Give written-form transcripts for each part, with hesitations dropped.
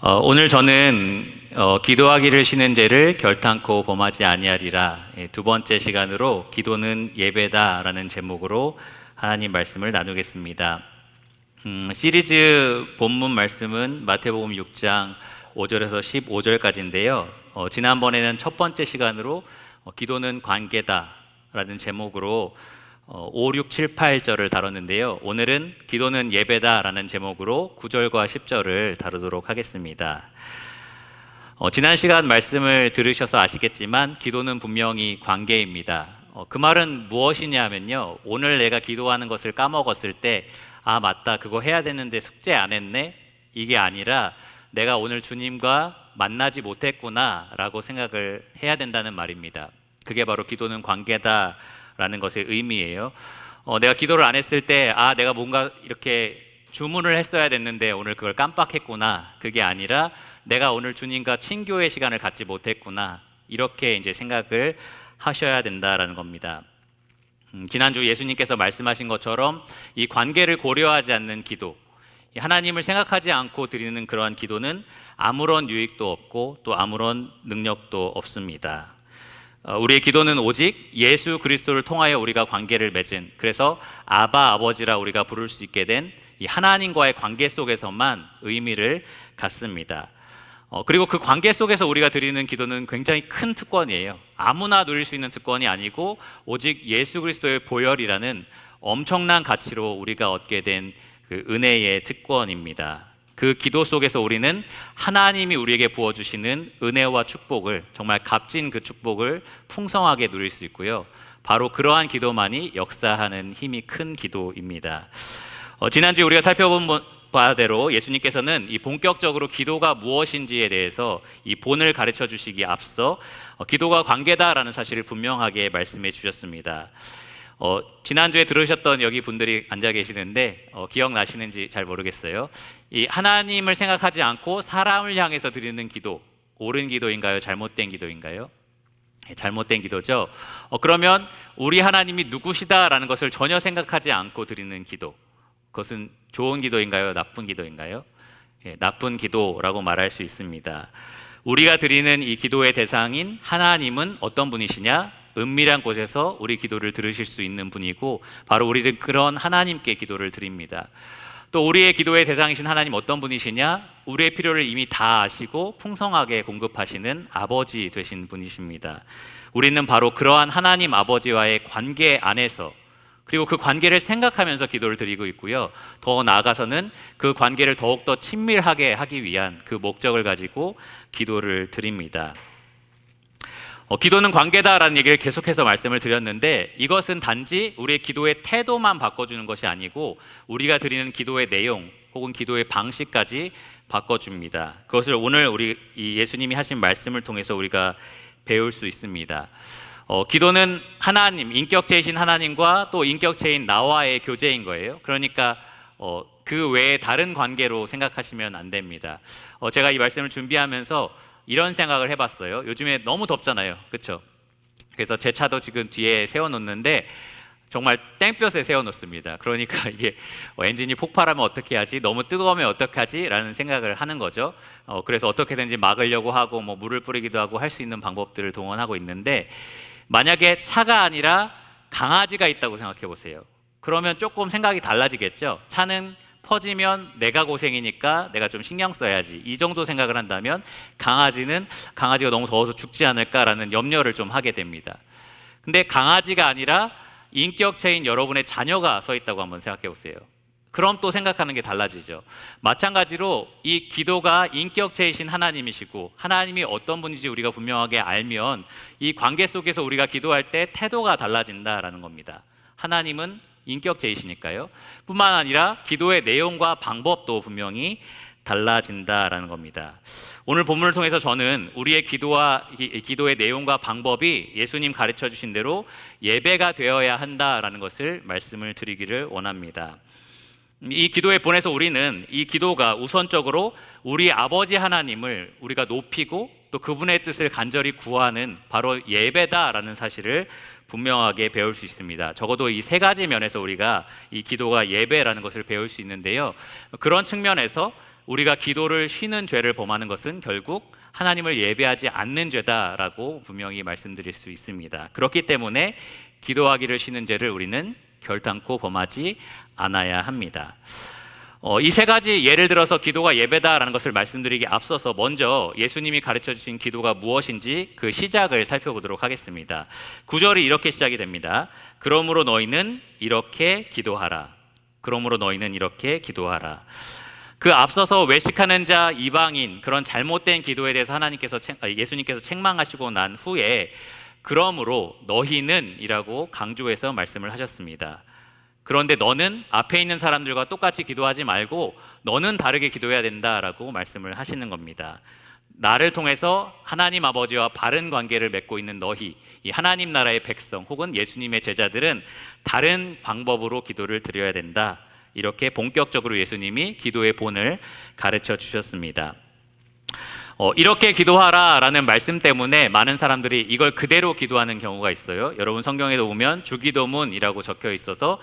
오늘 저는 기도하기를 쉬는 죄를 결탄코 범하지 아니하리라, 두 번째 시간으로 기도는 예배다라는 제목으로 하나님 말씀을 나누겠습니다. 시리즈 본문 말씀은 마태복음 6장 5절에서 15절까지인데요. 지난번에는 첫 번째 시간으로 기도는 관계다라는 제목으로 5, 6, 7, 8절을 다뤘는데요. 오늘은 기도는 예배다라는 제목으로 9절과 10절을 다루도록 하겠습니다. 지난 시간 말씀을 들으셔서 아시겠지만 기도는 분명히 관계입니다. 그 말은 무엇이냐면요, 오늘 내가 기도하는 것을 까먹었을 때 맞다, 그거 해야 되는데 숙제 안 했네, 이게 아니라 내가 오늘 주님과 만나지 못했구나 라고 생각을 해야 된다는 말입니다. 그게 바로 기도는 관계다 라는 것의 의미예요. 내가 기도를 안 했을 때 내가 뭔가 이렇게 주문을 했어야 됐는데 오늘 그걸 깜빡했구나, 그게 아니라 내가 오늘 주님과 친교의 시간을 갖지 못했구나, 이렇게 이제 생각을 하셔야 된다라는 겁니다. 지난주 예수님께서 말씀하신 것처럼 이 관계를 고려하지 않는 기도, 하나님을 생각하지 않고 드리는 그러한 기도는 아무런 유익도 없고 또 아무런 능력도 없습니다. 우리의 기도는 오직 예수 그리스도를 통하여 우리가 관계를 맺은, 그래서 아바, 아버지라 우리가 부를 수 있게 된 이 하나님과의 관계 속에서만 의미를 갖습니다. 그리고 그 관계 속에서 우리가 드리는 기도는 굉장히 큰 특권이에요. 아무나 누릴 수 있는 특권이 아니고 오직 예수 그리스도의 보혈이라는 엄청난 가치로 우리가 얻게 된 그 은혜의 특권입니다. 그 기도 속에서 우리는 하나님이 우리에게 부어주시는 은혜와 축복을, 정말 값진 그 축복을 풍성하게 누릴 수 있고요. 바로 그러한 기도만이 역사하는 힘이 큰 기도입니다. 지난주에 우리가 살펴본 바대로 예수님께서는 이 본격적으로 기도가 무엇인지에 대해서 이 본을 가르쳐 주시기에 앞서 기도가 관계다라는 사실을 분명하게 말씀해 주셨습니다. 지난주에 들으셨던 여기 분들이 앉아 계시는데 기억나시는지 잘 모르겠어요. 이 하나님을 생각하지 않고 사람을 향해서 드리는 기도, 옳은 기도인가요? 잘못된 기도인가요? 잘못된 기도죠. 그러면 우리 하나님이 누구시다라는 것을 전혀 생각하지 않고 드리는 기도, 그것은 좋은 기도인가요? 나쁜 기도인가요? 나쁜 기도라고 말할 수 있습니다. 우리가 드리는 이 기도의 대상인 하나님은 어떤 분이시냐? 은밀한 곳에서 우리 기도를 들으실 수 있는 분이고, 바로 우리는 그런 하나님께 기도를 드립니다. 또 우리의 기도의 대상이신 하나님 어떤 분이시냐? 우리의 필요를 이미 다 아시고 풍성하게 공급하시는 아버지 되신 분이십니다. 우리는 바로 그러한 하나님 아버지와의 관계 안에서, 그리고 그 관계를 생각하면서 기도를 드리고 있고요. 더 나아가서는 그 관계를 더욱더 친밀하게 하기 위한 그 목적을 가지고 기도를 드립니다. 기도는 관계다라는 얘기를 계속해서 말씀을 드렸는데, 이것은 단지 우리의 기도의 태도만 바꿔주는 것이 아니고 우리가 드리는 기도의 내용 혹은 기도의 방식까지 바꿔줍니다. 그것을 오늘 우리 이 예수님이 하신 말씀을 통해서 우리가 배울 수 있습니다. 기도는 하나님, 인격체이신 하나님과 또 인격체인 나와의 교제인 거예요. 그러니까 그 외에 다른 관계로 생각하시면 안 됩니다. 제가 이 말씀을 준비하면서 이런 생각을 해봤어요. 요즘에 너무 덥잖아요, 그렇죠? 그래서 제 차도 지금 뒤에 세워놓는데 정말 땡볕에 세워놓습니다. 그러니까 이게 엔진이 폭발하면 어떻게 하지? 너무 뜨거우면 어떻게 하지? 라는 생각을 하는 거죠. 그래서 어떻게든지 막으려고 하고 물을 뿌리기도 하고 할 수 있는 방법들을 동원하고 있는데, 만약에 차가 아니라 강아지가 있다고 생각해 보세요. 그러면 조금 생각이 달라지겠죠. 차는 퍼지면 내가 고생이니까 내가 좀 신경 써야지, 이 정도 생각을 한다면 강아지가 너무 더워서 죽지 않을까라는 염려를 좀 하게 됩니다. 근데 강아지가 아니라 인격체인 여러분의 자녀가 서 있다고 한번 생각해 보세요. 그럼 또 생각하는 게 달라지죠. 마찬가지로 이 기도가 인격체이신 하나님이시고 하나님이 어떤 분인지 우리가 분명하게 알면 이 관계 속에서 우리가 기도할 때 태도가 달라진다라는 겁니다. 하나님은 인격체이시니까요. 뿐만 아니라 기도의 내용과 방법도 분명히 달라진다라는 겁니다. 오늘 본문을 통해서 저는 우리의 기도의 내용과 방법이 예수님 가르쳐 주신 대로 예배가 되어야 한다라는 것을 말씀을 드리기를 원합니다. 이 기도의 본에서 우리는 이 기도가 우선적으로 우리 아버지 하나님을 우리가 높이고 또 그분의 뜻을 간절히 구하는 바로 예배다라는 사실을 분명하게 배울 수 있습니다. 적어도 이 세 가지 면에서 우리가 이 기도가 예배라는 것을 배울 수 있는데요. 그런 측면에서 우리가 기도를 쉬는 죄를 범하는 것은 결국 하나님을 예배하지 않는 죄다라고 분명히 말씀드릴 수 있습니다. 그렇기 때문에 기도하기를 쉬는 죄를 우리는 결단코 범하지 않아야 합니다. 이 세 가지 예를 들어서 기도가 예배다라는 것을 말씀드리기 앞서서 먼저 예수님이 가르쳐 주신 기도가 무엇인지 그 시작을 살펴보도록 하겠습니다. 9절이 이렇게 시작이 됩니다. 그러므로 너희는 이렇게 기도하라. 그러므로 너희는 이렇게 기도하라. 그 앞서서 외식하는 자, 이방인, 그런 잘못된 기도에 대해서 예수님께서 책망하시고 난 후에 그러므로 너희는 이라고 강조해서 말씀을 하셨습니다. 그런데 너는 앞에 있는 사람들과 똑같이 기도하지 말고 너는 다르게 기도해야 된다라고 말씀을 하시는 겁니다. 나를 통해서 하나님 아버지와 바른 관계를 맺고 있는 너희, 이 하나님 나라의 백성 혹은 예수님의 제자들은 다른 방법으로 기도를 드려야 된다. 이렇게 본격적으로 예수님이 기도의 본을 가르쳐 주셨습니다. 이렇게 기도하라 라는 말씀 때문에 많은 사람들이 이걸 그대로 기도하는 경우가 있어요. 여러분 성경에도 보면 주기도문이라고 적혀 있어서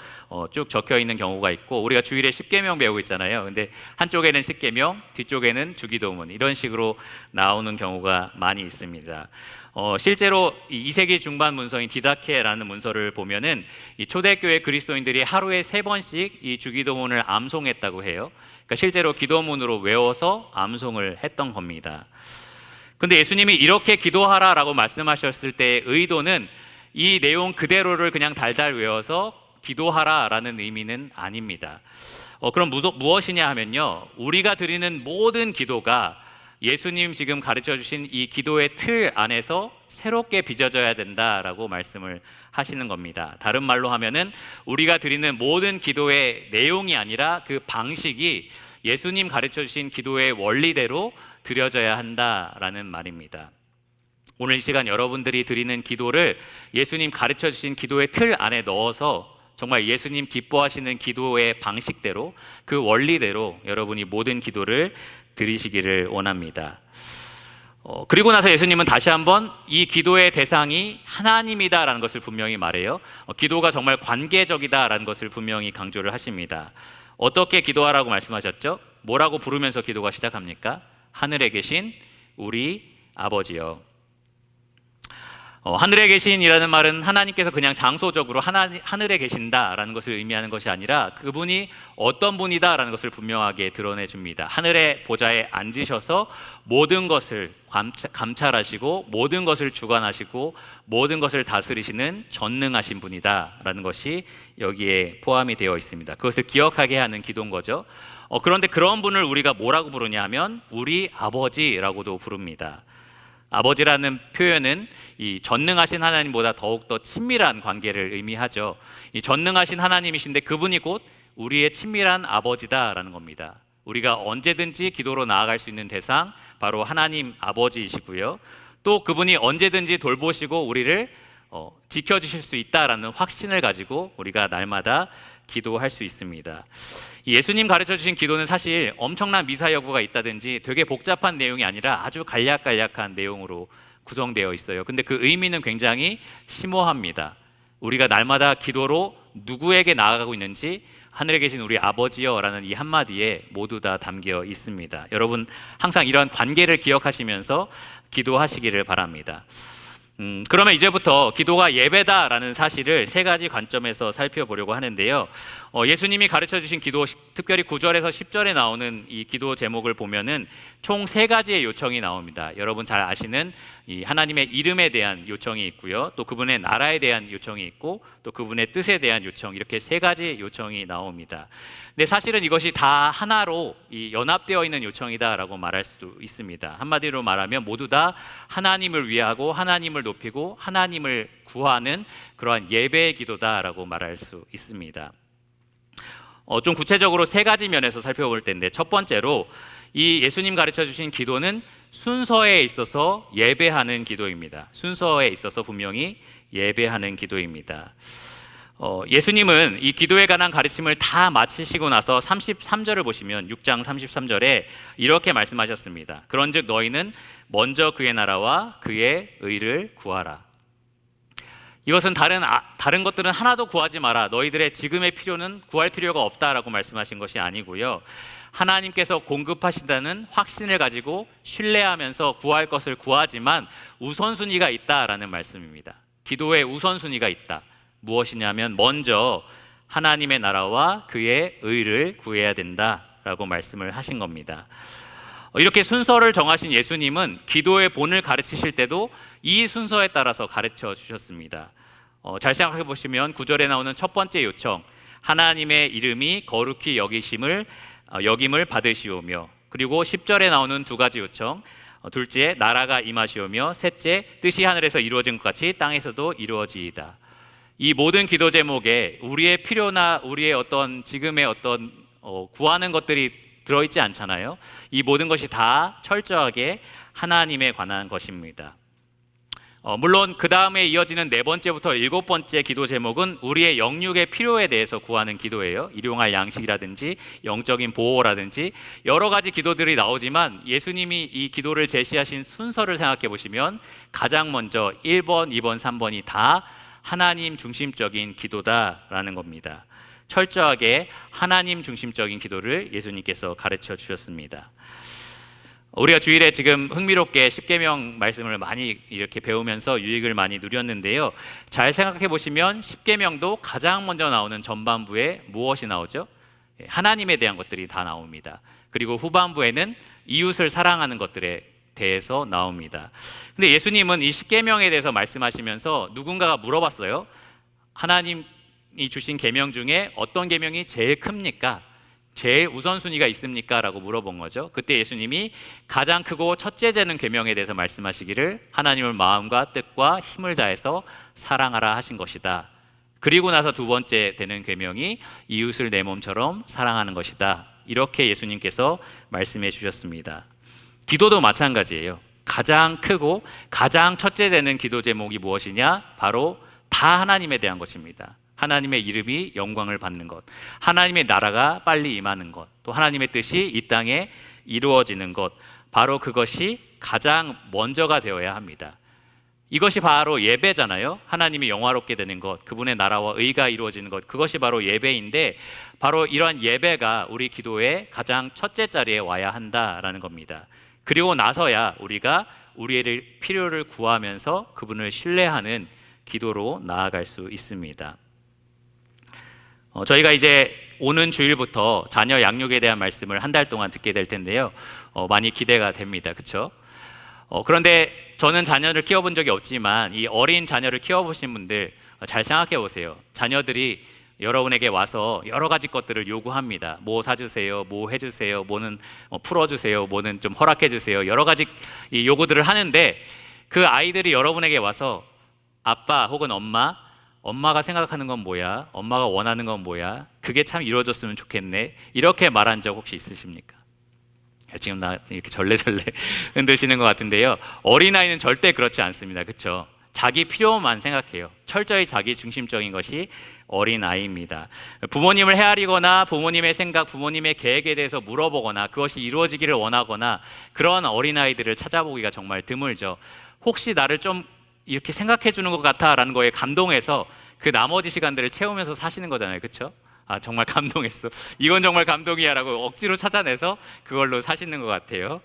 쭉 적혀 있는 경우가 있고, 우리가 주일에 십계명 배우고 있잖아요. 근데 한쪽에는 십계명, 뒤쪽에는 주기도문, 이런 식으로 나오는 경우가 많이 있습니다. 실제로 2세기 중반 문서인 디다케라는 문서를 보면은 이 초대교회 그리스도인들이 하루에 3번씩 이 주기도문을 암송했다고 해요. 그러니까 실제로 기도문으로 외워서 암송을 했던 겁니다. 근데 예수님이 이렇게 기도하라라고 말씀하셨을 때의 의도는 이 내용 그대로를 그냥 달달 외워서 기도하라라는 의미는 아닙니다. 그럼 무엇이냐 하면요, 우리가 드리는 모든 기도가 예수님 지금 가르쳐 주신 이 기도의 틀 안에서 새롭게 빚어져야 된다라고 말씀을 하시는 겁니다. 다른 말로 하면은 우리가 드리는 모든 기도의 내용이 아니라 그 방식이 예수님 가르쳐 주신 기도의 원리대로 드려져야 한다라는 말입니다. 오늘 이 시간 여러분들이 드리는 기도를 예수님 가르쳐 주신 기도의 틀 안에 넣어서 정말 예수님 기뻐하시는 기도의 방식대로, 그 원리대로 여러분이 모든 기도를 드리시기를 원합니다. 그리고 나서 예수님은 다시 한번 이 기도의 대상이 하나님이다라는 것을 분명히 말해요. 기도가 정말 관계적이다라는 것을 분명히 강조를 하십니다. 어떻게 기도하라고 말씀하셨죠? 뭐라고 부르면서 기도가 시작합니까? 하늘에 계신 우리 아버지요. 하늘에 계신이라는 말은 하나님께서 그냥 장소적으로 하늘에 계신다라는 것을 의미하는 것이 아니라 그분이 어떤 분이다라는 것을 분명하게 드러내 줍니다. 하늘의 보좌에 앉으셔서 모든 것을 감찰하시고 모든 것을 주관하시고 모든 것을 다스리시는 전능하신 분이다라는 것이 여기에 포함이 되어 있습니다. 그것을 기억하게 하는 기도인 거죠. 그런데 그런 분을 우리가 뭐라고 부르냐 하면 우리 아버지라고도 부릅니다. 아버지라는 표현은 이 전능하신 하나님보다 더욱더 친밀한 관계를 의미하죠. 이 전능하신 하나님이신데 그분이 곧 우리의 친밀한 아버지다라는 겁니다. 우리가 언제든지 기도로 나아갈 수 있는 대상, 바로 하나님 아버지이시고요. 또 그분이 언제든지 돌보시고 우리를 지켜주실 수 있다라는 확신을 가지고 우리가 날마다 기도할 수 있습니다. 예수님 가르쳐 주신 기도는 사실 엄청난 미사여구가 있다든지 되게 복잡한 내용이 아니라 아주 간략간략한 내용으로 구성되어 있어요. 근데 그 의미는 굉장히 심오합니다. 우리가 날마다 기도로 누구에게 나아가고 있는지 하늘에 계신 우리 아버지여 라는 이 한마디에 모두 다 담겨 있습니다. 여러분 항상 이런 관계를 기억하시면서 기도하시기를 바랍니다. 그러면 이제부터 기도가 예배다라는 사실을 3가지 관점에서 살펴보려고 하는데요. 예수님이 가르쳐 주신 기도, 특별히 9절에서 10절에 나오는 이 기도 제목을 보면은 총 3가지의 요청이 나옵니다. 여러분 잘 아시는 이 하나님의 이름에 대한 요청이 있고요. 또 그분의 나라에 대한 요청이 있고 또 그분의 뜻에 대한 요청, 이렇게 3가지 요청이 나옵니다. 근데 사실은 이것이 다 하나로 연합되어 있는 요청이다라고 말할 수도 있습니다. 한마디로 말하면 모두 다 하나님을 위하고 하나님을 높이고 하나님을 구하는 그러한 예배의 기도다라고 말할 수 있습니다. 좀 구체적으로 3가지 면에서 살펴볼 텐데, 첫 번째로 이 예수님 가르쳐 주신 기도는 순서에 있어서 예배하는 기도입니다. 순서에 있어서 분명히 예배하는 기도입니다. 예수님은 이 기도에 관한 가르침을 다 마치시고 나서 33절을 보시면 6장 33절에 이렇게 말씀하셨습니다. 그런즉 너희는 먼저 그의 나라와 그의 의를 구하라. 이것은 다른 것들은 하나도 구하지 마라. 너희들의 지금의 필요는 구할 필요가 없다라고 말씀하신 것이 아니고요. 하나님께서 공급하신다는 확신을 가지고 신뢰하면서 구할 것을 구하지만 우선순위가 있다라는 말씀입니다. 기도에 우선순위가 있다. 무엇이냐면 먼저 하나님의 나라와 그의 의를 구해야 된다라고 말씀을 하신 겁니다. 이렇게 순서를 정하신 예수님은 기도의 본을 가르치실 때도 이 순서에 따라서 가르쳐 주셨습니다. 잘 생각해 보시면 9절에 나오는 첫 번째 요청, 하나님의 이름이 거룩히 여김을 받으시오며, 그리고 10절에 나오는 두 가지 요청, 둘째 나라가 임하시오며, 셋째 뜻이 하늘에서 이루어진 것 같이 땅에서도 이루어지이다. 이 모든 기도 제목에 우리의 필요나 우리의 어떤 지금의 어떤 구하는 것들이 들어있지 않잖아요. 이 모든 것이 다 철저하게 하나님에 관한 것입니다. 물론 그 다음에 이어지는 네 번째부터 일곱 번째 기도 제목은 우리의 영육의 필요에 대해서 구하는 기도예요. 일용할 양식이라든지 영적인 보호라든지 여러 가지 기도들이 나오지만 예수님이 이 기도를 제시하신 순서를 생각해 보시면 가장 먼저 1번, 2번, 3번이 다 하나님 중심적인 기도다라는 겁니다. 철저하게 하나님 중심적인 기도를 예수님께서 가르쳐 주셨습니다. 우리가 주일에 지금 흥미롭게 십계명 말씀을 많이 이렇게 배우면서 유익을 많이 누렸는데요. 잘 생각해 보시면 십계명도 가장 먼저 나오는 전반부에 무엇이 나오죠? 하나님에 대한 것들이 다 나옵니다. 그리고 후반부에는 이웃을 사랑하는 것들에 대해서 나옵니다. 근데 예수님은 이 십계명에 대해서 말씀하시면서 누군가가 물어봤어요. 하나님이 주신 계명 중에 어떤 계명이 제일 큽니까? 제일 우선순위가 있습니까? 라고 물어본 거죠. 그때 예수님이 가장 크고 첫째 되는 계명에 대해서 말씀하시기를 하나님을 마음과 뜻과 힘을 다해서 사랑하라 하신 것이다. 그리고 나서 두 번째 되는 계명이 이웃을 내 몸처럼 사랑하는 것이다. 이렇게 예수님께서 말씀해 주셨습니다. 기도도 마찬가지예요. 가장 크고 가장 첫째 되는 기도 제목이 무엇이냐? 바로 다 하나님에 대한 것입니다. 하나님의 이름이 영광을 받는 것, 하나님의 나라가 빨리 임하는 것, 또 하나님의 뜻이 이 땅에 이루어지는 것, 바로 그것이 가장 먼저가 되어야 합니다. 이것이 바로 예배잖아요. 하나님이 영화롭게 되는 것, 그분의 나라와 의가 이루어지는 것, 그것이 바로 예배인데 바로 이러한 예배가 우리 기도의 가장 첫째 자리에 와야 한다라는 겁니다. 그리고 나서야 우리가 우리의 필요를 구하면서 그분을 신뢰하는 기도로 나아갈 수 있습니다. 저희가 이제 오는 주일부터 자녀 양육에 대한 말씀을 한 달 동안 듣게 될 텐데요. 많이 기대가 됩니다. 그렇죠? 그런데 저는 자녀를 키워본 적이 없지만 이 어린 자녀를 키워보신 분들 잘 생각해 보세요. 자녀들이 여러분에게 와서 여러 가지 것들을 요구합니다. 뭐 사주세요, 뭐 해주세요, 뭐는 풀어주세요, 뭐는 좀 허락해주세요. 여러 가지 이 요구들을 하는데 그 아이들이 여러분에게 와서 아빠 혹은 엄마가 생각하는 건 뭐야? 엄마가 원하는 건 뭐야? 그게 참 이루어졌으면 좋겠네. 이렇게 말한 적 혹시 있으십니까? 지금 나 이렇게 절레절레 흔드시는 것 같은데요. 어린아이는 절대 그렇지 않습니다. 그렇죠? 자기 필요만 생각해요. 철저히 자기 중심적인 것이 어린아이입니다. 부모님을 헤아리거나 부모님의 생각, 부모님의 계획에 대해서 물어보거나 그것이 이루어지기를 원하거나 그런 어린아이들을 찾아보기가 정말 드물죠. 혹시 나를 좀 이렇게 생각해 주는 것 같아라는 거에 감동해서 그 나머지 시간들을 채우면서 사시는 거잖아요. 그렇죠? 아, 정말 감동했어. 이건 정말 감동이야라고 억지로 찾아내서 그걸로 사시는 것 같아요.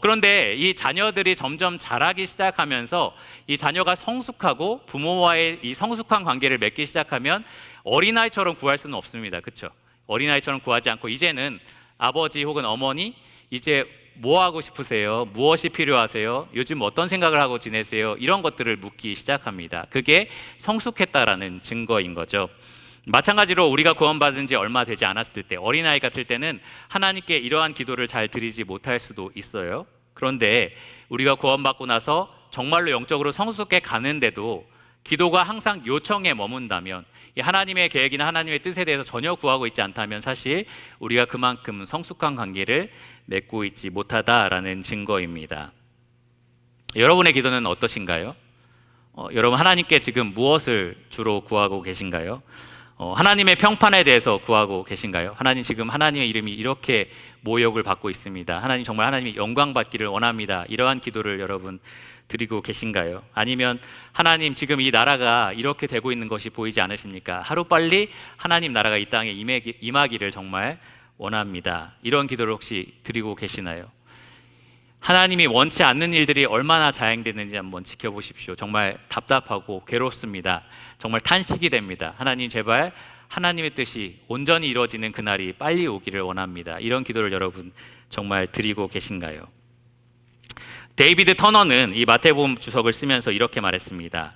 그런데 이 자녀들이 점점 자라기 시작하면서 이 자녀가 성숙하고 부모와의 이 성숙한 관계를 맺기 시작하면 어린아이처럼 구할 수는 없습니다. 그렇죠? 어린아이처럼 구하지 않고 이제는 아버지 혹은 어머니 이제 뭐 하고 싶으세요? 무엇이 필요하세요? 요즘 어떤 생각을 하고 지내세요? 이런 것들을 묻기 시작합니다. 그게 성숙했다라는 증거인 거죠. 마찬가지로 우리가 구원받은 지 얼마 되지 않았을 때 어린아이 같을 때는 하나님께 이러한 기도를 잘 드리지 못할 수도 있어요. 그런데 우리가 구원받고 나서 정말로 영적으로 성숙해 가는데도 기도가 항상 요청에 머문다면 이 하나님의 계획이나 하나님의 뜻에 대해서 전혀 구하고 있지 않다면 사실 우리가 그만큼 성숙한 관계를 맺고 있지 못하다라는 증거입니다. 여러분의 기도는 어떠신가요? 여러분 하나님께 지금 무엇을 주로 구하고 계신가요? 하나님의 평판에 대해서 구하고 계신가요? 하나님, 지금 하나님의 이름이 이렇게 모욕을 받고 있습니다. 하나님, 정말 하나님이 영광 받기를 원합니다. 이러한 기도를 여러분 드리고 계신가요? 아니면 하나님, 지금 이 나라가 이렇게 되고 있는 것이 보이지 않으십니까? 하루빨리 하나님 나라가 이 땅에 임하기를 정말 원합니다. 이런 기도를 혹시 드리고 계시나요? 하나님이 원치 않는 일들이 얼마나 자행되는지 한번 지켜보십시오. 정말 답답하고 괴롭습니다. 정말 탄식이 됩니다. 하나님, 제발 하나님의 뜻이 온전히 이루어지는 그날이 빨리 오기를 원합니다. 이런 기도를 여러분 정말 드리고 계신가요? 데이비드 터너는 이 마태복음 주석을 쓰면서 이렇게 말했습니다.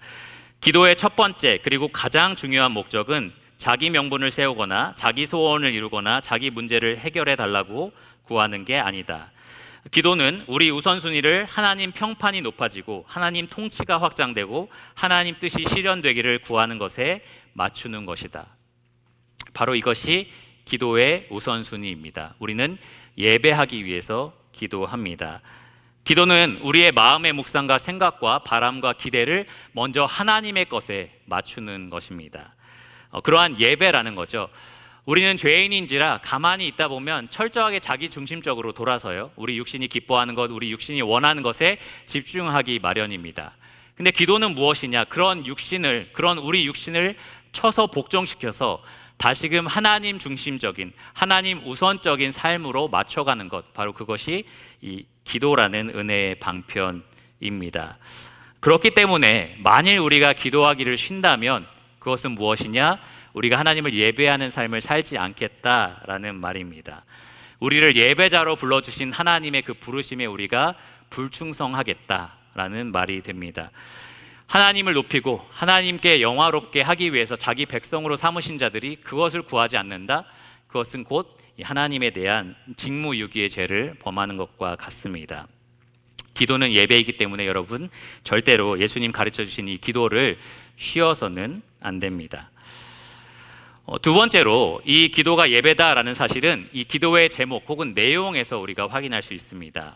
기도의 첫 번째 그리고 가장 중요한 목적은 자기 명분을 세우거나 자기 소원을 이루거나 자기 문제를 해결해 달라고 구하는 게 아니다. 기도는 우리 우선순위를 하나님 평판이 높아지고 하나님 통치가 확장되고 하나님 뜻이 실현되기를 구하는 것에 맞추는 것이다. 바로 이것이 기도의 우선순위입니다. 우리는 예배하기 위해서 기도합니다. 기도는 우리의 마음의 묵상과 생각과 바람과 기대를 먼저 하나님의 것에 맞추는 것입니다. 그러한 예배라는 거죠. 우리는 죄인인지라 가만히 있다 보면 철저하게 자기 중심적으로 돌아서요, 우리 육신이 기뻐하는 것, 우리 육신이 원하는 것에 집중하기 마련입니다. 근데 기도는 무엇이냐? 그런 우리 육신을 쳐서 복종시켜서 다시금 하나님 중심적인, 하나님 우선적인 삶으로 맞춰가는 것, 바로 그것이 이 기도라는 은혜의 방편입니다. 그렇기 때문에 만일 우리가 기도하기를 쉰다면 그것은 무엇이냐? 우리가 하나님을 예배하는 삶을 살지 않겠다라는 말입니다. 우리를 예배자로 불러주신 하나님의 그 부르심에 우리가 불충성하겠다라는 말이 됩니다. 하나님을 높이고 하나님께 영화롭게 하기 위해서 자기 백성으로 삼으신 자들이 그것을 구하지 않는다? 그것은 곧 하나님에 대한 직무유기의 죄를 범하는 것과 같습니다. 기도는 예배이기 때문에 여러분, 절대로 예수님 가르쳐 주신 이 기도를 쉬어서는 안 됩니다. 두 번째로, 이 기도가 예배다라는 사실은 이 기도의 제목 혹은 내용에서 우리가 확인할 수 있습니다.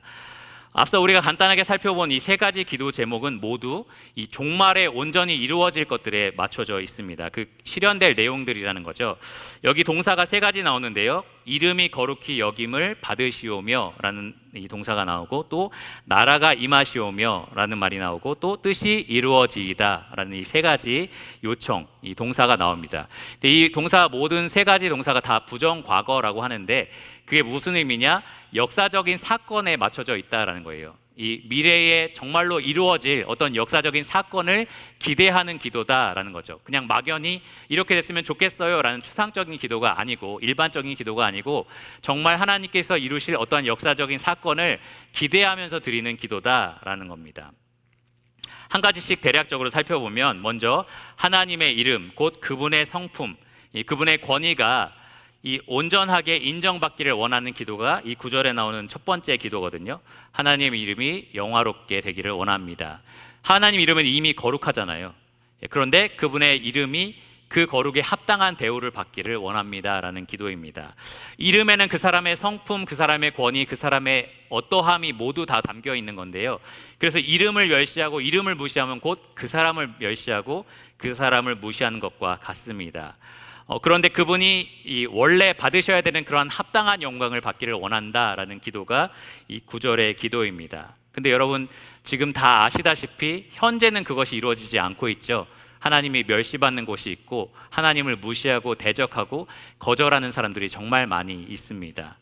앞서 우리가 간단하게 살펴본 이 세 가지 기도 제목은 모두 이 종말에 온전히 이루어질 것들에 맞춰져 있습니다. 그 실현될 내용들이라는 거죠. 여기 동사가 세 가지 나오는데요, 이름이 거룩히 여김을 받으시오며 라는 이 동사가 나오고, 또 나라가 임하시오며 라는 말이 나오고, 또 뜻이 이루어지이다 라는 이 세 가지 요청, 이 동사가 나옵니다. 근데 이 동사, 모든 세 가지 동사가 다 부정과거라고 하는데, 그게 무슨 의미냐? 역사적인 사건에 맞춰져 있다라는 거예요. 이 미래에 정말로 이루어질 어떤 역사적인 사건을 기대하는 기도다라는 거죠. 그냥 막연히 이렇게 됐으면 좋겠어요 라는 추상적인 기도가 아니고, 일반적인 기도가 아니고, 정말 하나님께서 이루실 어떤 역사적인 사건을 기대하면서 드리는 기도다라는 겁니다. 한 가지씩 대략적으로 살펴보면, 먼저 하나님의 이름, 곧 그분의 성품, 그분의 권위가 이 온전하게 인정받기를 원하는 기도가 이 구절에 나오는 첫 번째 기도거든요. 하나님 이름이 영화롭게 되기를 원합니다. 하나님 이름은 이미 거룩하잖아요. 그런데 그분의 이름이 그 거룩에 합당한 대우를 받기를 원합니다 라는 기도입니다. 이름에는 그 사람의 성품, 그 사람의 권위, 그 사람의 어떠함이 모두 다 담겨 있는 건데요, 그래서 이름을 멸시하고 이름을 무시하면 곧 그 사람을 멸시하고 그 사람을 무시하는 것과 같습니다. 그런데 그분이 이 원래 받으셔야 되는 그러한 합당한 영광을 받기를 원한다라는 기도가 이 9절의 기도입니다. 근데 여러분, 지금 다 아시다시피 현재는 그것이 이루어지지 않고 있죠. 하나님이 멸시받는 곳이 있고, 하나님을 무시하고 대적하고 거절하는 사람들이 정말 많이 있습니다.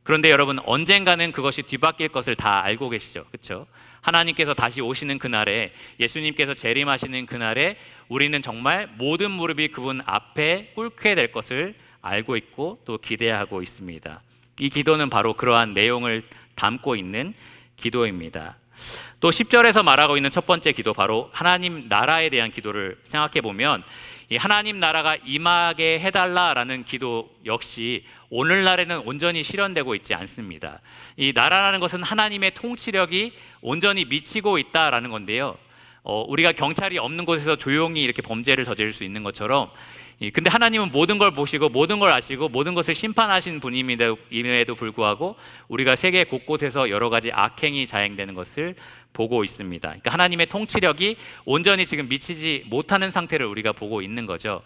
그런데 여러분, 언젠가는 그것이 뒤바뀔 것을 다 알고 계시죠, 그렇죠? 하나님께서 다시 오시는 그날에, 예수님께서 재림하시는 그날에 우리는 정말 모든 무릎이 그분 앞에 꿇게 될 것을 알고 있고 또 기대하고 있습니다. 이 기도는 바로 그러한 내용을 담고 있는 기도입니다. 또 10절에서 말하고 있는 첫 번째 기도, 바로 하나님 나라에 대한 기도를 생각해 보면, 이 하나님 나라가 임하게 해달라라는 기도 역시 오늘날에는 온전히 실현되고 있지 않습니다. 이 나라라는 것은 하나님의 통치력이 온전히 미치고 있다라는 건데요, 우리가 경찰이 없는 곳에서 조용히 이렇게 범죄를 저지를 수 있는 것처럼, 근데 하나님은 모든 걸 보시고 모든 걸 아시고 모든 것을 심판하신 분임에도 불구하고 우리가 세계 곳곳에서 여러 가지 악행이 자행되는 것을 보고 있습니다. 그러니까 하나님의 통치력이 온전히 지금 미치지 못하는 상태를 우리가 보고 있는 거죠.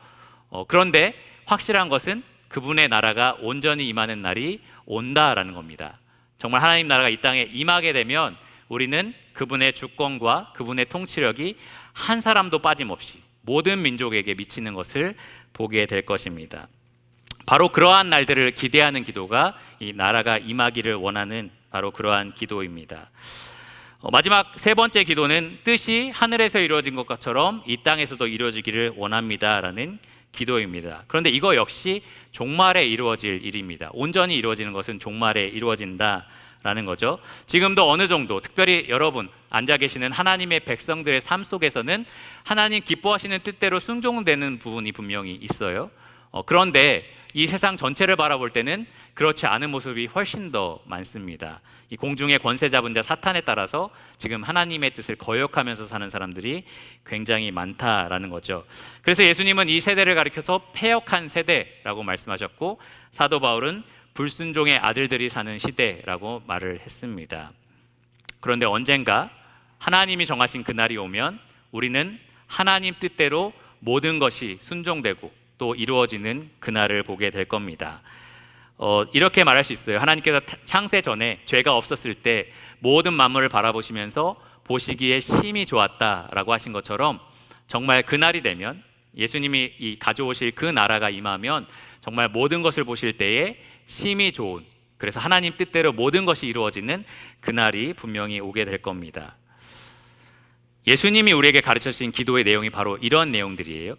그런데 확실한 것은 그분의 나라가 온전히 임하는 날이 온다라는 겁니다. 정말 하나님 나라가 이 땅에 임하게 되면 우리는 그분의 주권과 그분의 통치력이 한 사람도 빠짐없이 모든 민족에게 미치는 것을 보게 될 것입니다. 바로 그러한 날들을 기대하는 기도가 이 나라가 임하기를 원하는 바로 그러한 기도입니다. 마지막 세 번째 기도는 뜻이 하늘에서 이루어진 것처럼 이 땅에서도 이루어지기를 원합니다라는 기도입니다. 그런데 이거 역시 종말에 이루어질 일입니다. 온전히 이루어지는 것은 종말에 이루어진다라는 거죠. 지금도 어느 정도, 특별히 여러분 앉아 계시는 하나님의 백성들의 삶 속에서는 하나님 기뻐하시는 뜻대로 순종되는 부분이 분명히 있어요. 그런데 이 세상 전체를 바라볼 때는 그렇지 않은 모습이 훨씬 더 많습니다. 이 공중의 권세 잡은 자 사탄에 따라서 지금 하나님의 뜻을 거역하면서 사는 사람들이 굉장히 많다라는 거죠. 그래서 예수님은 이 세대를 가리켜서 패역한 세대라고 말씀하셨고, 사도 바울은 불순종의 아들들이 사는 시대라고 말을 했습니다. 그런데 언젠가 하나님이 정하신 그날이 오면 우리는 하나님 뜻대로 모든 것이 순종되고 또 이루어지는 그날을 보게 될 겁니다. 이렇게 말할 수 있어요. 하나님께서 창세 전에 죄가 없었을 때 모든 만물을 바라보시면서 보시기에 심히 좋았다라고 하신 것처럼 정말 그날이 되면 예수님이 이 가져오실 그 나라가 임하면 정말 모든 것을 보실 때에 심히 좋은, 그래서 하나님 뜻대로 모든 것이 이루어지는 그날이 분명히 오게 될 겁니다. 예수님이 우리에게 가르쳐 주신 기도의 내용이 바로 이런 내용들이에요.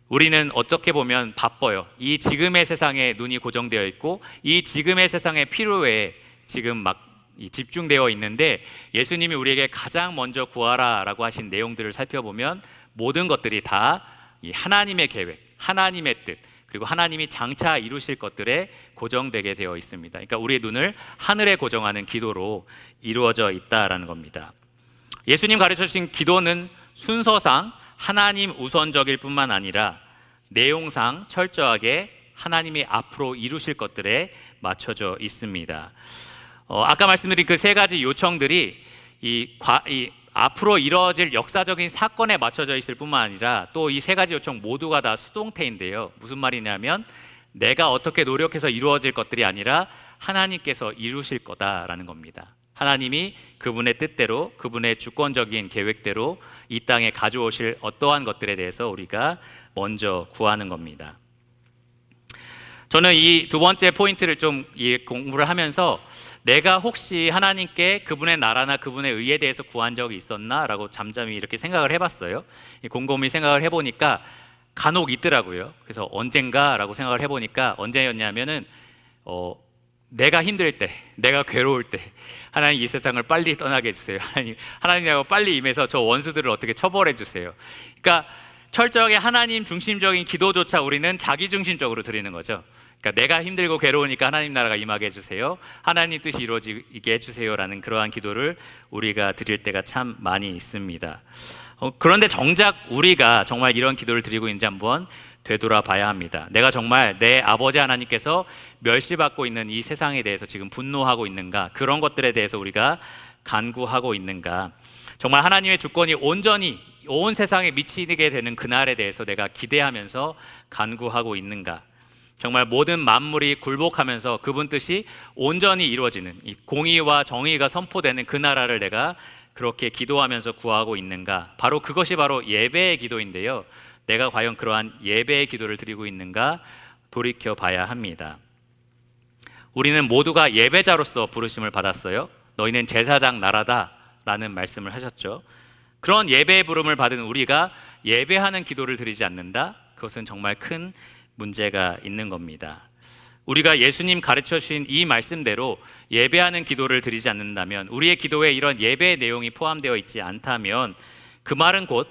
우리는 어떻게 보면 바빠요. 이 지금의 세상에 눈이 고정되어 있고 이 지금의 세상의 필요에 지금 막 집중되어 있는데, 예수님이 우리에게 가장 먼저 구하라라고 하신 내용들을 살펴보면 모든 것들이 다 이 하나님의 계획, 하나님의 뜻, 그리고 하나님이 장차 이루실 것들에 고정되게 되어 있습니다. 그러니까 우리의 눈을 하늘에 고정하는 기도로 이루어져 있다라는 겁니다. 예수님 가르쳐 주신 기도는 순서상 하나님 우선적일 뿐만 아니라 내용상 철저하게 하나님이 앞으로 이루실 것들에 맞춰져 있습니다. 아까 말씀드린 그 세 가지 요청들이 이 앞으로 이루어질 역사적인 사건에 맞춰져 있을 뿐만 아니라 또 이 세 가지 요청 모두가 다 수동태인데요. 무슨 말이냐면 내가 어떻게 노력해서 이루어질 것들이 아니라 하나님께서 이루실 거다라는 겁니다. 하나님이 그분의 뜻대로, 그분의 주권적인 계획대로 이 땅에 가져오실 어떠한 것들에 대해서 우리가 먼저 구하는 겁니다. 저는 이 두 번째 포인트를 좀 공부를 하면서 내가 혹시 하나님께 그분의 나라나 그분의 의에 대해서 구한 적이 있었나? 라고 잠잠히 이렇게 생각을 해봤어요. 곰곰이 생각을 해보니까 간혹 있더라고요. 그래서 언젠가 라고 생각을 해보니까 언제였냐면은 내가 힘들 때, 내가 괴로울 때 하나님 이 세상을 빨리 떠나게 해주세요. 하나님하고 빨리 임해서 저 원수들을 어떻게 처벌해 주세요. 그러니까 철저하게 하나님 중심적인 기도조차 우리는 자기 중심적으로 드리는 거죠. 그러니까 내가 힘들고 괴로우니까 하나님 나라가 임하게 해주세요, 하나님 뜻이 이루어지게 해주세요라는 그러한 기도를 우리가 드릴 때가 참 많이 있습니다. 그런데 정작 우리가 정말 이런 기도를 드리고 있는지 한번 되돌아봐야 합니다. 내가 정말 내 아버지 하나님께서 멸시받고 있는 이 세상에 대해서 지금 분노하고 있는가, 그런 것들에 대해서 우리가 간구하고 있는가, 정말 하나님의 주권이 온전히 온 세상에 미치게 되는 그날에 대해서 내가 기대하면서 간구하고 있는가, 정말 모든 만물이 굴복하면서 그분 뜻이 온전히 이루어지는 이 공의와 정의가 선포되는 그 나라를 내가 그렇게 기도하면서 구하고 있는가, 바로 그것이 바로 예배의 기도인데요. 내가 과연 그러한 예배의 기도를 드리고 있는가 돌이켜 봐야 합니다. 우리는 모두가 예배자로서 부르심을 받았어요. 너희는 제사장 나라다 라는 말씀을 하셨죠. 그런 예배의 부름을 받은 우리가 예배하는 기도를 드리지 않는다? 그것은 정말 큰 문제가 있는 겁니다. 우리가 예수님 가르쳐 주신 이 말씀대로 예배하는 기도를 드리지 않는다면, 우리의 기도에 이런 예배의 내용이 포함되어 있지 않다면 그 말은 곧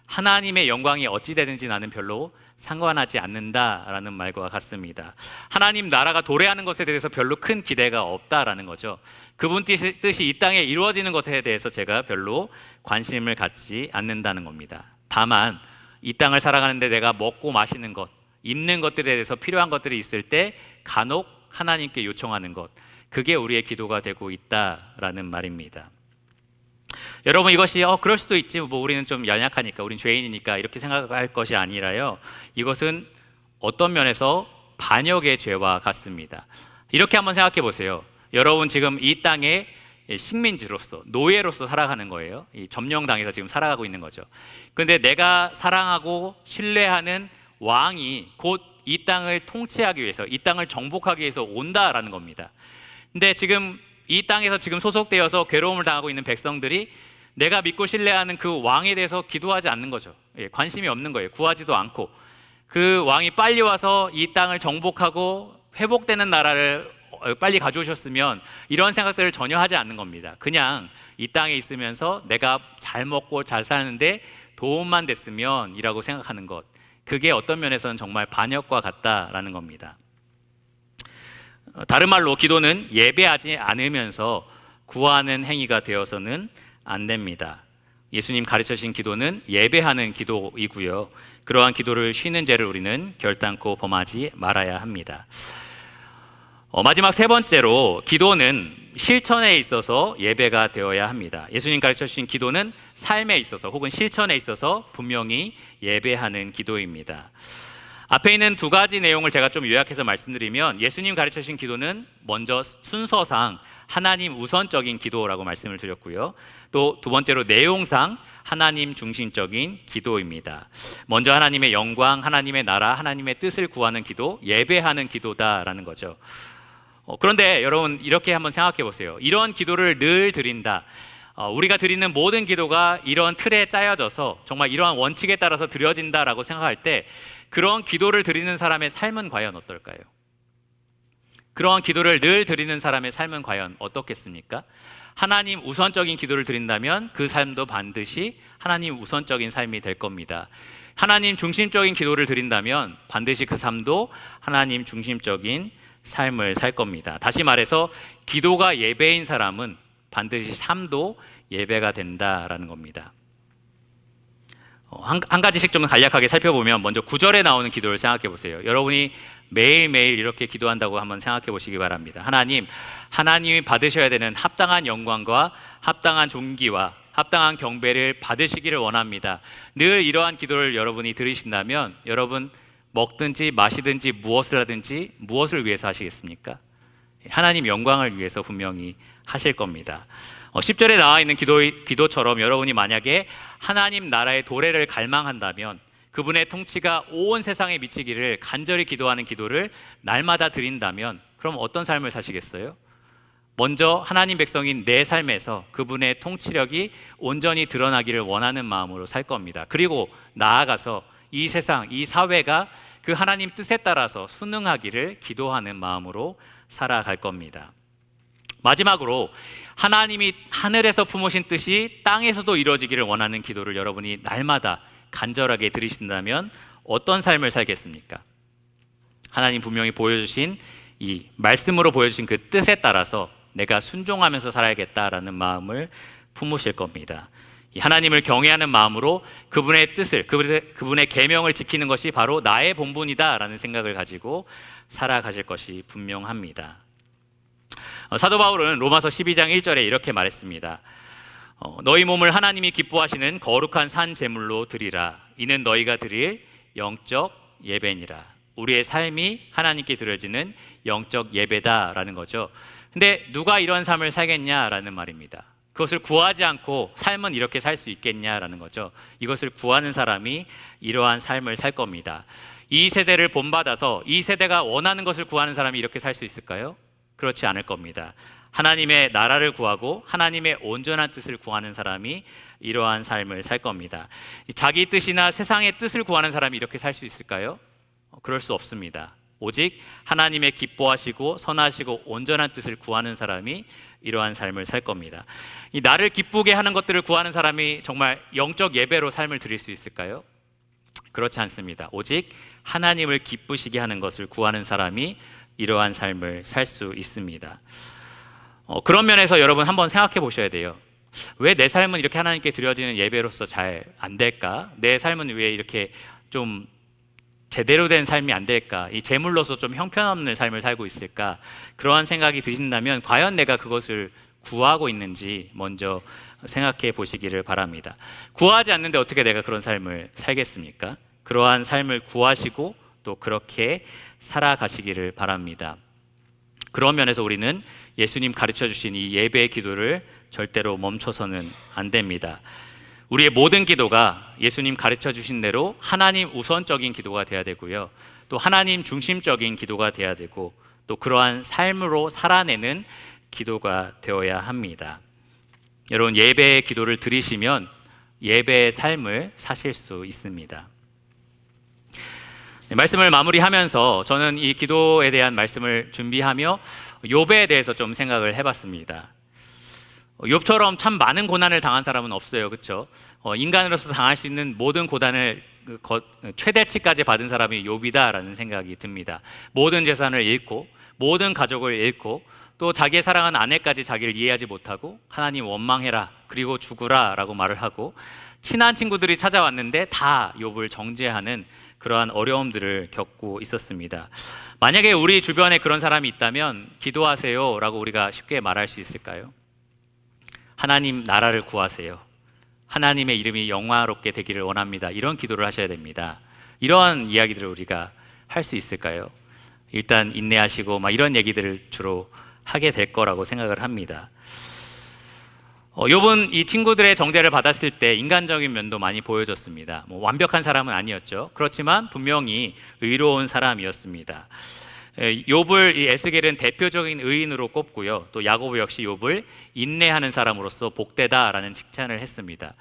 하나님의 영광이 어찌 되든지 나는 별로 상관하지 않는다라는 말과 같습니다. 하나님 나라가 도래하는 것에 대해서 별로 큰 기대가 없다라는 거죠. 그분 뜻이 이 땅에 이루어지는 것에 대해서 제가 별로 관심을 갖지 않는다는 겁니다. 다만 이 땅을 살아가는데 내가 먹고 마시는 것, 입는 것들에 대해서 필요한 것들이 있을 때 간혹 하나님께 요청하는 것, 그게 우리의 기도가 되고 있다라는 말입니다. 여러분, 이것이 그럴 수도 있지, 뭐 우리는 좀 연약하니까, 우린 죄인이니까 이렇게 생각할 것이 아니라요, 이것은 어떤 면에서 반역의 죄와 같습니다. 이렇게 한번 생각해 보세요. 여러분 지금 이 땅에 식민지로서, 노예로서 살아가는 거예요. 이 점령당에서 지금 살아가고 있는 거죠. 그런데 내가 사랑하고 신뢰하는 왕이 곧 이 땅을 통치하기 위해서, 이 땅을 정복하기 위해서 온다라는 겁니다. 근데 지금 이 땅에서 지금 소속되어서 괴로움을 당하고 있는 백성들이 내가 믿고 신뢰하는 그 왕에 대해서 기도하지 않는 거죠. 관심이 없는 거예요. 구하지도 않고. 그 왕이 빨리 와서 이 땅을 정복하고 회복되는 나라를 빨리 가져오셨으면 이런 생각들을 전혀 하지 않는 겁니다. 그냥 이 땅에 있으면서 내가 잘 먹고 잘 사는데 도움만 됐으면 이라고 생각하는 것, 그게 어떤 면에서는 정말 반역과 같다라는 겁니다. 다른 말로 기도는 예배하지 않으면서 구하는 행위가 되어서는 안 됩니다. 예수님 가르쳐 주신 기도는 예배하는 기도이고요. 그러한 기도를 쉬는 죄를 우리는 결단코 범하지 말아야 합니다. 마지막 세 번째로 기도는 실천에 있어서 예배가 되어야 합니다. 예수님 가르쳐 주신 기도는 삶에 있어서 혹은 실천에 있어서 분명히 예배하는 기도입니다. 앞에 있는 두 가지 내용을 제가 좀 요약해서 말씀드리면, 예수님 가르쳐 주신 기도는 먼저 순서상 하나님 우선적인 기도라고 말씀을 드렸고요. 또 두 번째로 내용상 하나님 중심적인 기도입니다. 먼저 하나님의 영광, 하나님의 나라, 하나님의 뜻을 구하는 기도, 예배하는 기도다라는 거죠. 그런데 여러분 이렇게 한번 생각해 보세요. 이런 기도를 늘 드린다. 우리가 드리는 모든 기도가 이런 틀에 짜여져서 정말 이러한 원칙에 따라서 드려진다라고 생각할 때 그런 기도를 드리는 사람의 삶은 과연 어떨까요? 그러한 기도를 늘 드리는 사람의 삶은 과연 어떻겠습니까? 하나님 우선적인 기도를 드린다면 그 삶도 반드시 하나님 우선적인 삶이 될 겁니다. 하나님 중심적인 기도를 드린다면 반드시 그 삶도 하나님 중심적인 삶을 살 겁니다. 다시 말해서 기도가 예배인 사람은 반드시 삶도 예배가 된다라는 겁니다. 한 가지씩 좀 간략하게 살펴보면, 먼저 9절에 나오는 기도를 생각해 보세요. 여러분이 매일매일 이렇게 기도한다고 한번 생각해 보시기 바랍니다. 하나님이 받으셔야 되는 합당한 영광과 합당한 존귀와 합당한 경배를 받으시기를 원합니다. 늘 이러한 기도를 여러분이 들으신다면 여러분 먹든지 마시든지 무엇을 하든지 무엇을 위해서 하시겠습니까? 하나님 영광을 위해서 분명히 하실 겁니다. 10절에 나와 있는 기도처럼 여러분이 만약에 하나님 나라의 도래를 갈망한다면, 그분의 통치가 온 세상에 미치기를 간절히 기도하는 기도를 날마다 드린다면 그럼 어떤 삶을 사시겠어요? 먼저 하나님 백성인 내 삶에서 그분의 통치력이 온전히 드러나기를 원하는 마음으로 살 겁니다. 그리고 나아가서 이 세상, 이 사회가 그 하나님 뜻에 따라서 순응하기를 기도하는 마음으로 살아갈 겁니다. 마지막으로 하나님이 하늘에서 품으신 뜻이 땅에서도 이루어지기를 원하는 기도를 여러분이 날마다 간절하게 드리신다면 어떤 삶을 살겠습니까? 하나님 분명히 보여주신 이 말씀으로 보여주신 그 뜻에 따라서 내가 순종하면서 살아야겠다라는 마음을 품으실 겁니다. 하나님을 경외하는 마음으로 그분의 뜻을, 그분의 계명을 지키는 것이 바로 나의 본분이다라는 생각을 가지고 살아가실 것이 분명합니다. 사도 바울은 로마서 12장 1절에 이렇게 말했습니다. 너희 몸을 하나님이 기뻐하시는 거룩한 산 제물로 드리라. 이는 너희가 드릴 영적 예배니라. 우리의 삶이 하나님께 드려지는 영적 예배다라는 거죠. 근데 누가 이런 삶을 살겠냐라는 말입니다. 그것을 구하지 않고 삶은 이렇게 살 수 있겠냐라는 거죠. 이것을 구하는 사람이 이러한 삶을 살 겁니다. 이 세대를 본받아서 이 세대가 원하는 것을 구하는 사람이 이렇게 살 수 있을까요? 그렇지 않을 겁니다. 하나님의 나라를 구하고 하나님의 온전한 뜻을 구하는 사람이 이러한 삶을 살 겁니다. 자기 뜻이나 세상의 뜻을 구하는 사람이 이렇게 살 수 있을까요? 그럴 수 없습니다. 오직 하나님의 기뻐하시고 선하시고 온전한 뜻을 구하는 사람이 이러한 삶을 살 겁니다. 이 나를 기쁘게 하는 것들을 구하는 사람이 정말 영적 예배로 삶을 드릴 수 있을까요? 그렇지 않습니다. 오직 하나님을 기쁘시게 하는 것을 구하는 사람이 이러한 삶을 살 수 있습니다. 그런 면에서 여러분 한번 생각해 보셔야 돼요. 왜 내 삶은 이렇게 하나님께 드려지는 예배로서 잘 안 될까? 내 삶은 왜 이렇게 좀 제대로 된 삶이 안 될까? 이 제물로서 좀 형편없는 삶을 살고 있을까? 그러한 생각이 드신다면 과연 내가 그것을 구하고 있는지 먼저 생각해 보시기를 바랍니다. 구하지 않는데 어떻게 내가 그런 삶을 살겠습니까? 그러한 삶을 구하시고 또 그렇게 살아가시기를 바랍니다. 그런 면에서 우리는 예수님 가르쳐 주신 이 예배의 기도를 절대로 멈춰서는 안 됩니다. 우리의 모든 기도가 예수님 가르쳐 주신 대로 하나님 우선적인 기도가 돼야 되고요. 또 하나님 중심적인 기도가 돼야 되고, 또 그러한 삶으로 살아내는 기도가 되어야 합니다. 여러분, 예배의 기도를 드리시면 예배의 삶을 사실 수 있습니다. 말씀을 마무리하면서 저는 이 기도에 대한 말씀을 준비하며 욥에 대해서 좀 생각을 해봤습니다. 욥처럼 참 많은 고난을 당한 사람은 없어요, 그렇죠? 인간으로서 당할 수 있는 모든 고난을 최대치까지 받은 사람이 욥이다라는 생각이 듭니다. 모든 재산을 잃고, 모든 가족을 잃고, 또 자기의 사랑하는 아내까지 자기를 이해하지 못하고 하나님 원망해라, 그리고 죽으라 라고 말을 하고, 친한 친구들이 찾아왔는데 다 욥을 정죄하는 그러한 어려움들을 겪고 있었습니다. 만약에 우리 주변에 그런 사람이 있다면 기도하세요 라고 우리가 쉽게 말할 수 있을까요? 하나님 나라를 구하세요, 하나님의 이름이 영화롭게 되기를 원합니다, 이런 기도를 하셔야 됩니다. 이러한 이야기들을 우리가 할 수 있을까요? 일단 인내하시고 막 이런 얘기들을 주로 하게 될 거라고 생각을 합니다. 욥은 이 친구들의 정죄를 받았을 때 인간적인 면도 많이 보여줬습니다. 완벽한 사람은 아니었죠. 그렇지만 분명히 의로운 사람이었습니다. 욥을 이 에스겔은 대표적인 의인으로 꼽고요. 또 야고보 역시 욥을 인내하는 사람으로서 복되다라는 칭찬을 했습니다.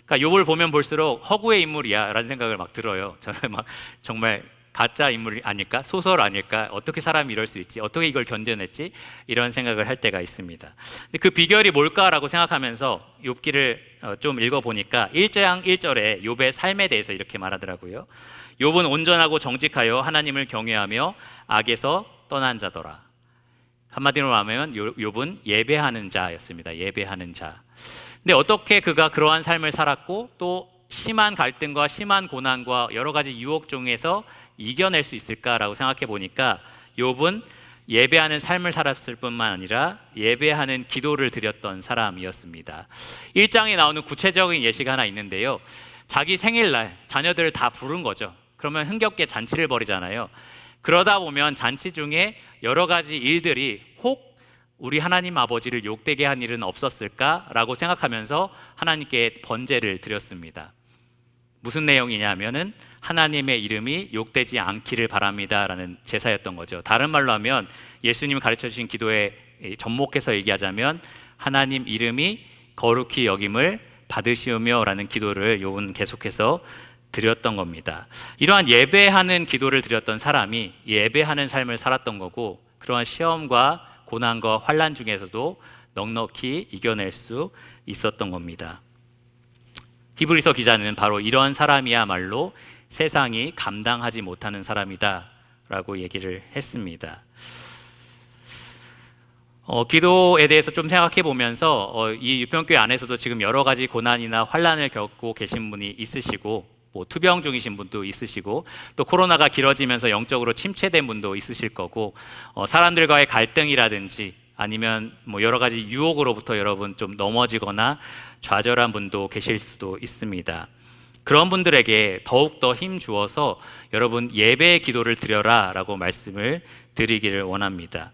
그러니까 욥을 보면 볼수록 허구의 인물이야라는 생각을 막 들어요. 저는 막 정말 가짜 인물 아닐까? 소설 아닐까? 어떻게 사람이 이럴 수 있지? 어떻게 이걸 견뎌냈지? 이런 생각을 할 때가 있습니다. 근데 그 비결이 뭘까라고 생각하면서 욥기를 좀 읽어보니까 1장 1절에 욥의 삶에 대해서 이렇게 말하더라고요. 욥은 온전하고 정직하여 하나님을 경외하며 악에서 떠난 자더라. 한마디로 말하면 욥은 예배하는 자였습니다. 예배하는 자. 근데 어떻게 그가 그러한 삶을 살았고 또 심한 갈등과 심한 고난과 여러 가지 유혹 중에서 이겨낼 수 있을까라고 생각해 보니까 욥은 예배하는 삶을 살았을 뿐만 아니라 예배하는 기도를 드렸던 사람이었습니다. 1장에 나오는 구체적인 예시가 하나 있는데요. 자기 생일날 자녀들을 다 부른 거죠. 그러면 흥겹게 잔치를 벌이잖아요. 그러다 보면 잔치 중에 여러 가지 일들이 혹 우리 하나님 아버지를 욕되게 한 일은 없었을까라고 생각하면서 하나님께 번제를 드렸습니다. 무슨 내용이냐면은 하나님의 이름이 욕되지 않기를 바랍니다라는 제사였던 거죠. 다른 말로 하면 예수님이 가르쳐 주신 기도에 접목해서 얘기하자면 하나님 이름이 거룩히 여김을 받으시오며라는 기도를 욥은 계속해서 드렸던 겁니다. 이러한 예배하는 기도를 드렸던 사람이 예배하는 삶을 살았던 거고, 그러한 시험과 고난과 환난 중에서도 넉넉히 이겨낼 수 있었던 겁니다. 히브리서 기자는 바로 이러한 사람이야말로 세상이 감당하지 못하는 사람이다 라고 얘기를 했습니다. 기도에 대해서 좀 생각해 보면서 이 유평교회 안에서도 지금 여러 가지 고난이나 환난을 겪고 계신 분이 있으시고, 투병 중이신 분도 있으시고, 또 코로나가 길어지면서 영적으로 침체된 분도 있으실 거고, 사람들과의 갈등이라든지 아니면 여러 가지 유혹으로부터 여러분 좀 넘어지거나 좌절한 분도 계실 수도 있습니다. 그런 분들에게 더욱더 힘 주어서 여러분 예배의 기도를 드려라 라고 말씀을 드리기를 원합니다.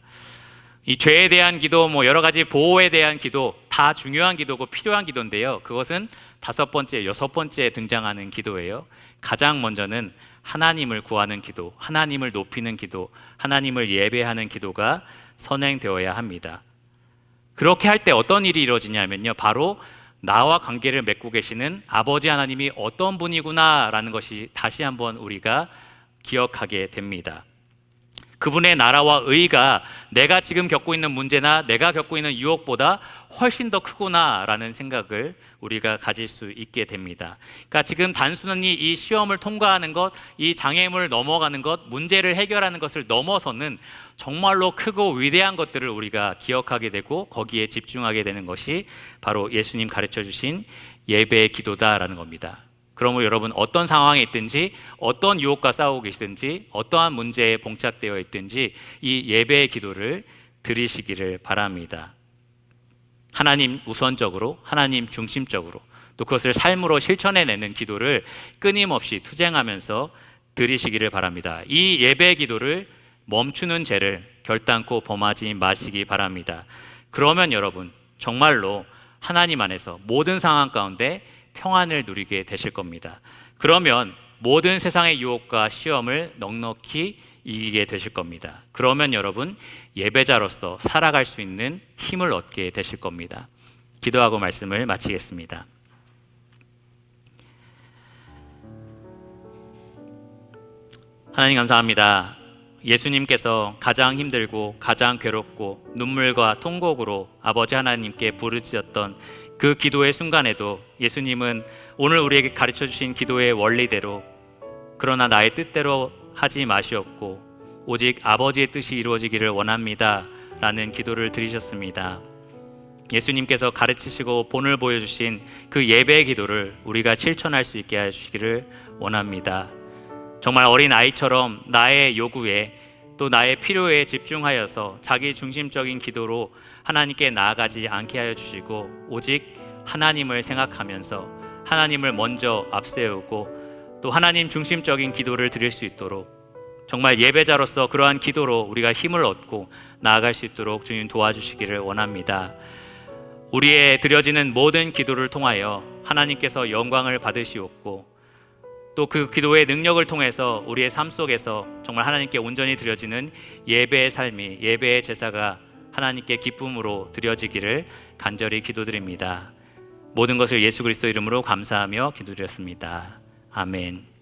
이 죄에 대한 기도, 여러 가지 보호에 대한 기도 다 중요한 기도고 필요한 기도인데요. 그것은 5번째, 6번째에 등장하는 기도예요. 가장 먼저는 하나님을 구하는 기도, 하나님을 높이는 기도, 하나님을 예배하는 기도가 선행되어야 합니다. 그렇게 할 때 어떤 일이 이루어지냐면요, 바로 나와 관계를 맺고 계시는 아버지 하나님이 어떤 분이구나라는 것이 다시 한번 우리가 기억하게 됩니다. 그분의 나라와 의가 내가 지금 겪고 있는 문제나 내가 겪고 있는 유혹보다 훨씬 더 크구나라는 생각을 우리가 가질 수 있게 됩니다. 그러니까 지금 단순히 이 시험을 통과하는 것, 이 장애물을 넘어가는 것, 문제를 해결하는 것을 넘어서는 정말로 크고 위대한 것들을 우리가 기억하게 되고 거기에 집중하게 되는 것이 바로 예수님 가르쳐 주신 예배의 기도다라는 겁니다. 그러므로 여러분 어떤 상황에 있든지 어떤 유혹과 싸우고 계시든지 어떠한 문제에 봉착되어 있든지 이 예배의 기도를 드리시기를 바랍니다. 하나님 우선적으로, 하나님 중심적으로, 또 그것을 삶으로 실천해내는 기도를 끊임없이 투쟁하면서 드리시기를 바랍니다. 이 예배 기도를 멈추는 죄를 결단코 범하지 마시기 바랍니다. 그러면 여러분 정말로 하나님 안에서 모든 상황 가운데 평안을 누리게 되실 겁니다. 그러면 모든 세상의 유혹과 시험을 넉넉히 이기게 되실 겁니다. 그러면 여러분 예배자로서 살아갈 수 있는 힘을 얻게 되실 겁니다. 기도하고 말씀을 마치겠습니다. 하나님 감사합니다. 예수님께서 가장 힘들고 가장 괴롭고 눈물과 통곡으로 아버지 하나님께 부르짖었던 그 기도의 순간에도 예수님은 오늘 우리에게 가르쳐 주신 기도의 원리대로 그러나 나의 뜻대로 하지 마시옵고 오직 아버지의 뜻이 이루어지기를 원합니다 라는 기도를 드리셨습니다. 예수님께서 가르치시고 본을 보여주신 그 예배의 기도를 우리가 실천할 수 있게 해주시기를 원합니다. 정말 어린 아이처럼 나의 요구에 또 나의 필요에 집중하여서 자기 중심적인 기도로 하나님께 나아가지 않게 하여 주시고 오직 하나님을 생각하면서 하나님을 먼저 앞세우고 또 하나님 중심적인 기도를 드릴 수 있도록 정말 예배자로서 그러한 기도로 우리가 힘을 얻고 나아갈 수 있도록 주님 도와주시기를 원합니다. 우리의 드려지는 모든 기도를 통하여 하나님께서 영광을 받으시옵고 또 그 기도의 능력을 통해서 우리의 삶 속에서 정말 하나님께 온전히 드려지는 예배의 삶이 예배의 제사가 하나님께 기쁨으로 드려지기를 간절히 기도드립니다. 모든 것을 예수 그리스도 이름으로 감사하며 기도드렸습니다. 아멘.